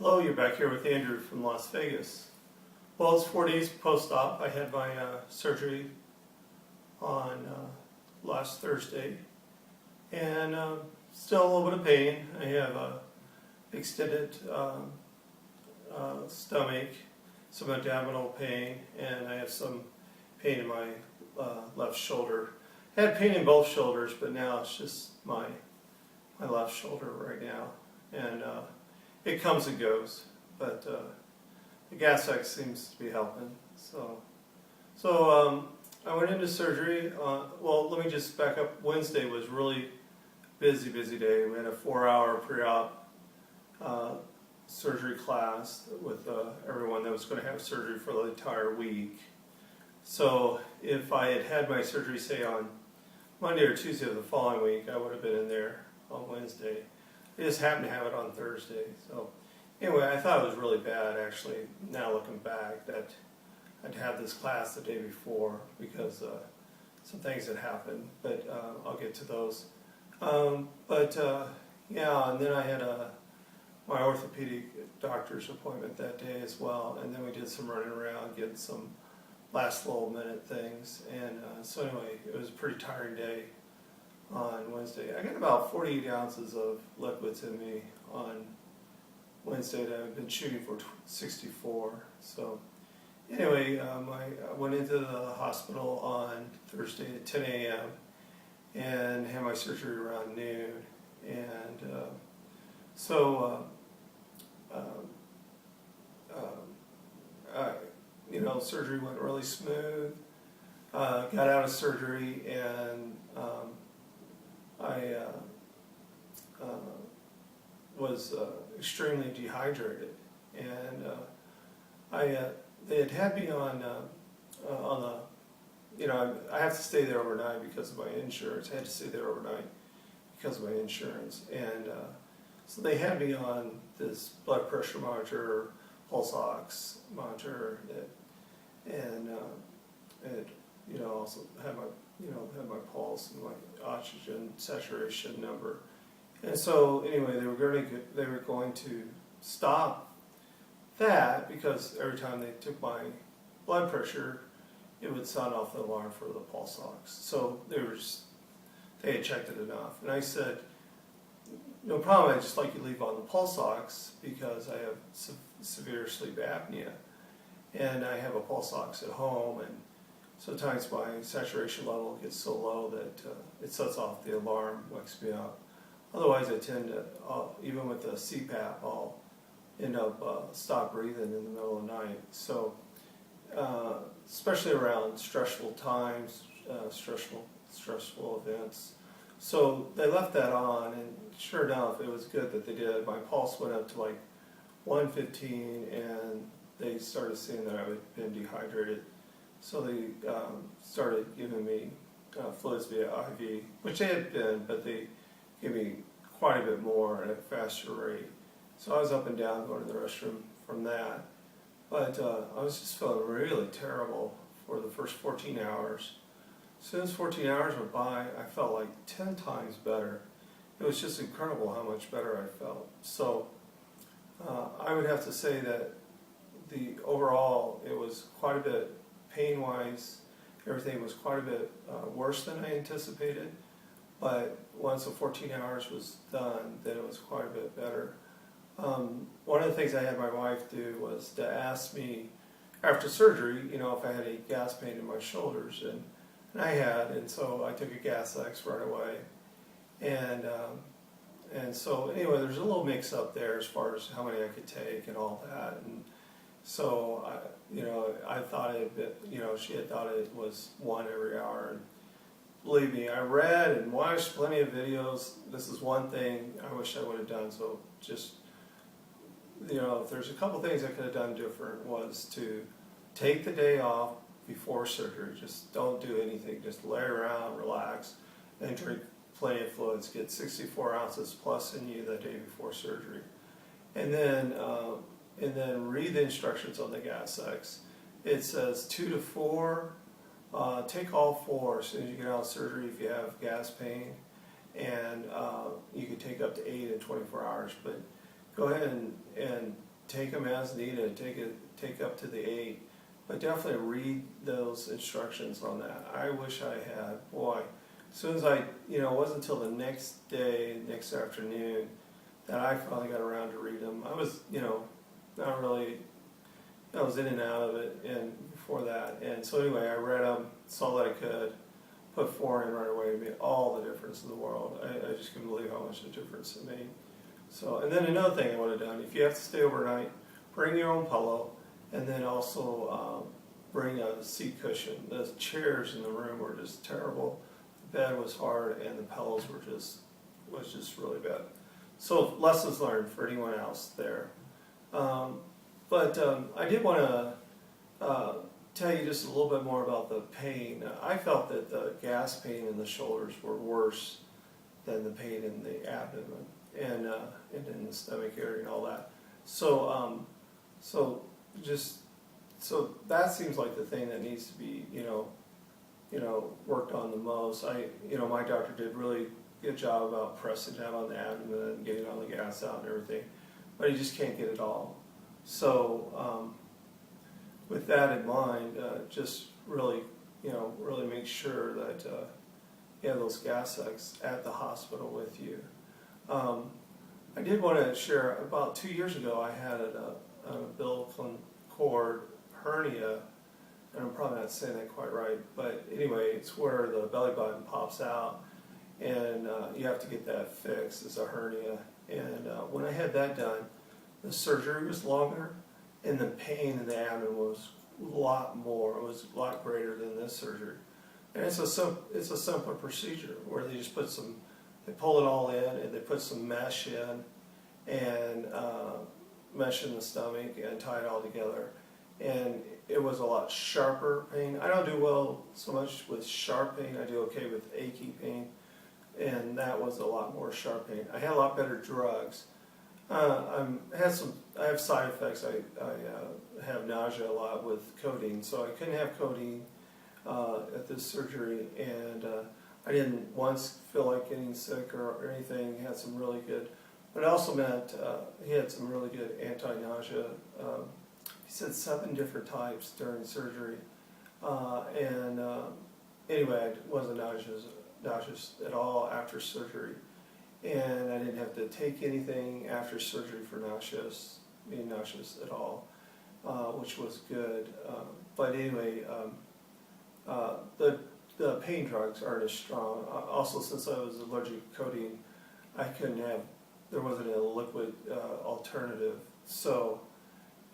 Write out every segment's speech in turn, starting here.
Hello, you're back here with Andrew from Las Vegas. Well, it's 4 days post-op. I had my surgery on last Thursday, and still a little bit of pain. I have extended stomach, some abdominal pain, and I have some pain in my left shoulder. I had pain in both shoulders, but now it's just my left shoulder right now, and it comes and goes, but the gas X seems to be helping. So I went into surgery. Well, let me just back up. Wednesday was really busy day. We had a 4-hour pre-op surgery class with everyone that was going to have surgery for the entire week. So if I had had my surgery, say, on Monday or Tuesday of the following week, I would have been in there on Wednesday. I just happened to have it on Thursday. So anyway, I thought it was really bad, actually, now looking back, that I'd have this class the day before because some things had happened, but I'll get to those. Yeah, and then I had my orthopedic doctor's appointment that day as well, and then we did some running around, getting some last little minute things, and so anyway, it was a pretty tiring day on Wednesday. I got about 48 ounces of liquids in me on Wednesday that I've been shooting for 64. So anyway, I went into the hospital on Thursday at 10 a.m. and had my surgery around noon. And surgery went really smooth. Got out of surgery, and I was extremely dehydrated, and they had me on the, I have to stay there overnight because of my insurance. I had to stay there overnight because of my insurance, and so they had me on this blood pressure monitor, pulse ox monitor, and it also had my pulse and my oxygen saturation number. And so anyway, they were going to stop that because every time they took my blood pressure, it would sound off the alarm for the pulse ox. So they had checked it enough. And I said, no problem, I just like you leave on the pulse ox because I have severe sleep apnea, and I have a pulse ox at home, and sometimes my saturation level gets so low that it sets off the alarm, wakes me up. Otherwise, I tend to, even with the CPAP, I'll end up stop breathing in the middle of the night. So, especially around stressful times, stressful events. So they left that on, and sure enough, it was good that they did. My pulse went up to like 115, and they started seeing that I had been dehydrated. So they started giving me fluids via IV, which they had been, but they gave me quite a bit more at a faster rate. So I was up and down going to the restroom from that. But I was just feeling really terrible for the first 14 hours. As soon as 14 hours went by, I felt like 10 times better. It was just incredible how much better I felt. So I would have to say that overall, it was quite a bit pain-wise. Everything was quite a bit worse than I anticipated. But once the 14 hours was done, then it was quite a bit better. One of the things I had my wife do was to ask me after surgery, if I had any gas pain in my shoulders, and I had, and so I took a gas X right away. And so anyway, there's a little mix up there as far as how many I could take and all that. And so I thought she had thought it was one every hour. And believe me, I read and watched plenty of videos. This is one thing I wish I would have done. So just, if there's a couple things I could have done different, was to take the day off before surgery. Just don't do anything. Just lay around, relax, and drink plenty of fluids. Get 64 ounces plus in you the day before surgery. And then read the instructions on the gas X. It says 2 to 4. Take all 4 as soon as you get out of surgery if you have gas pain, and you can take up to 8 in 24 hours. But go ahead and take them as needed, take up to the 8, but definitely read those instructions on that. I wish I had, boy, as soon as it wasn't until the next day, next afternoon, that I finally got around to read them. I was, not really, I was in and out of it and before that. And so anyway, I read them, saw that I could, put 4 in right away. It made all the difference in the world. I just couldn't believe how much of a difference it made. So, and then another thing I would have done, if you have to stay overnight, bring your own pillow, and then also bring a seat cushion. The chairs in the room were just terrible. The bed was hard, and the pillows was just really bad. So lessons learned for anyone else there. But I did want to tell you just a little bit more about the pain. I felt that the gas pain in the shoulders were worse than the pain in the abdomen and in the stomach area and all that. So so that seems like the thing that needs to be worked on the most. My doctor did really good job about pressing down on the abdomen and getting all the gas out and everything, but he just can't get it all. So with that in mind, just really make sure that you have those gas sucks at the hospital with you. I did want to share, about 2 years ago I had an umbilical cord hernia, and I'm probably not saying that quite right, but anyway, it's where the belly button pops out, and you have to get that fixed. It's a hernia, and when I had that done, the surgery was longer, and the pain in the abdomen was a lot more. It was a lot greater than this surgery, and it's a simpler procedure where they just they pull it all in, and they put some mesh in, and mesh in the stomach, and tie it all together. And it was a lot sharper pain. I don't do well so much with sharp pain. I do okay with achy pain, and that was a lot more sharp pain. I had a lot better drugs. I have side effects. I have nausea a lot with codeine, so I couldn't have codeine at this surgery, and I didn't once feel like getting sick or anything. He had some really good, but it also meant he had some really good anti-nausea. He said 7 different types during surgery, and anyway, I wasn't nauseous at all after surgery, and I didn't have to take anything after surgery for being nauseous at all, which was good. But anyway, the pain drugs aren't as strong. Also, since I was allergic to codeine, there wasn't a liquid alternative. So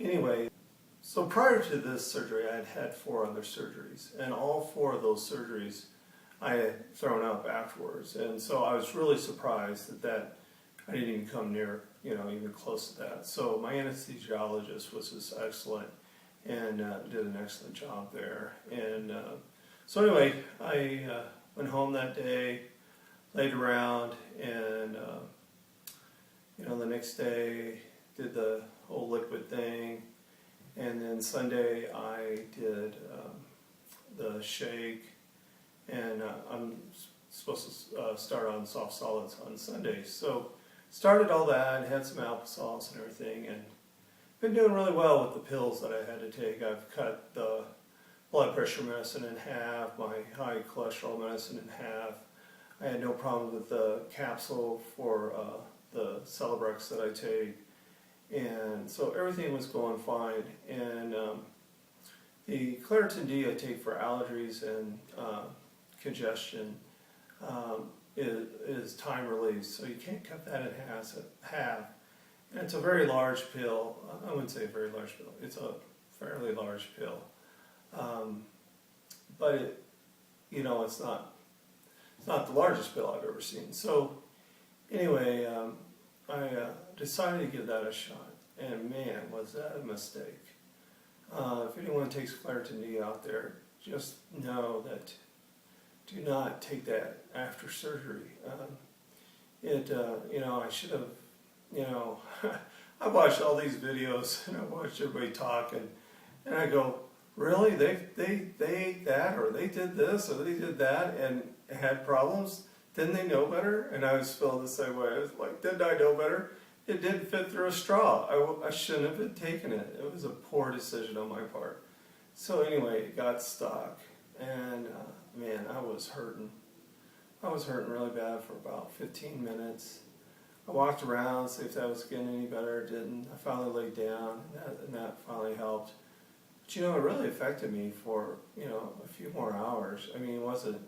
anyway, so prior to this surgery, I had had 4 other surgeries, and all 4 of those surgeries I had thrown up afterwards. And so I was really surprised that I didn't even come near, even close to that. So my anesthesiologist was just excellent and did an excellent job there. And so anyway, I went home that day, laid around, and the next day did the whole liquid thing. And then Sunday I did the shake, and I'm supposed to start on soft solids on Sunday. So started all that and had some applesauce and everything, and been doing really well with the pills that I had to take. I've cut the blood pressure medicine in half, my high cholesterol medicine in half. I had no problem with the capsule for the Celebrex that I take. And so everything was going fine, and the Claritin D I take for allergies and congestion is time release, so you can't cut that in half. And it's a very large pill. I wouldn't say a very large pill. It's a fairly large pill, but it's not the largest pill I've ever seen. So anyway, I decided to give that a shot, and man, was that a mistake. If anyone takes Claritin D out there, just know that do not take that after surgery. I should have, I watched all these videos, and I watched everybody talk, and I go, really? They ate that, or they did this, or they did that, and had problems? Didn't they know better? And I was feeling the same way. I was like, didn't I know better? it didn't fit through a straw. I shouldn't have been taking it. It was a poor decision on my part. So anyway, it got stuck, and man, I was hurting. I was hurting really bad for about 15 minutes. I walked around, see if that was getting any better. It didn't. I finally laid down, and that finally helped. But it really affected me for, a few more hours. I mean, it wasn't,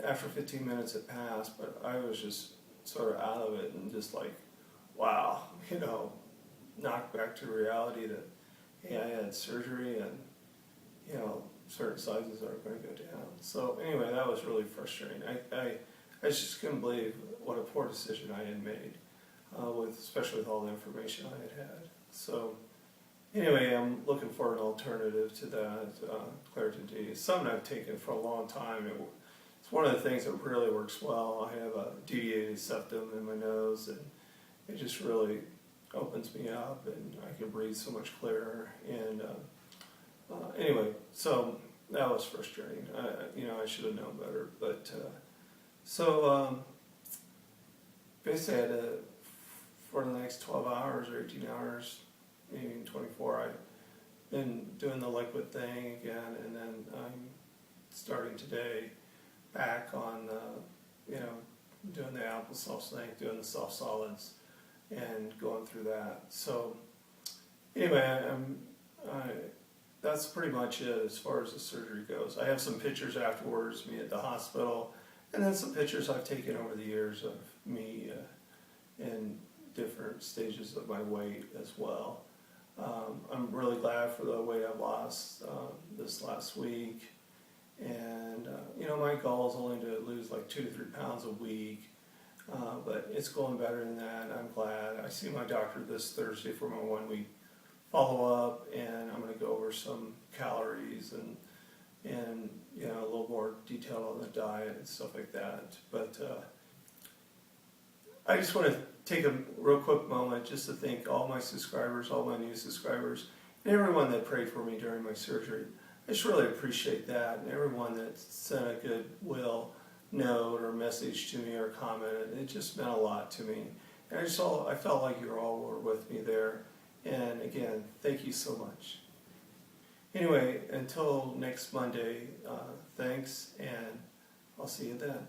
after 15 minutes it passed, but I was just sort of out of it and just like, wow, knocked back to reality that, hey, I had surgery and, certain sizes are going to go down. So anyway, that was really frustrating. I just couldn't believe what a poor decision I had made, especially with all the information I had had. So anyway, I'm looking for an alternative to that. Claritin D. It's something I've taken for a long time. It's one of the things that really works well. I have a deviated septum in my nose, and it just really opens me up, and I can breathe so much clearer. And anyway, so that was frustrating. I should have known better. But basically, I had to, for the next 12 hours or 18 hours, maybe 24, I've been doing the liquid thing again, and then I'm starting today back on, doing the applesauce thing, doing the soft solids, and going through that. So anyway, that's pretty much it as far as the surgery goes. I have some pictures afterwards, me at the hospital, and then some pictures I've taken over the years of me in different stages of my weight as well. I'm really glad for the weight I lost this last week, and my goal is only to lose like 2 to 3 pounds a week, but it's going better than that. I'm glad. I see my doctor this Thursday for my 1-week follow-up, and I'm going to go over some calories and a little more detail on the diet and stuff like that. But I just want to take a real quick moment just to thank all my subscribers, all my new subscribers, and everyone that prayed for me during my surgery. I just really appreciate that, and everyone that sent a goodwill note or message to me or commented. It just meant a lot to me. And I felt like you all were with me there. And again, thank you so much. Anyway, until next Monday, thanks, and I'll see you then.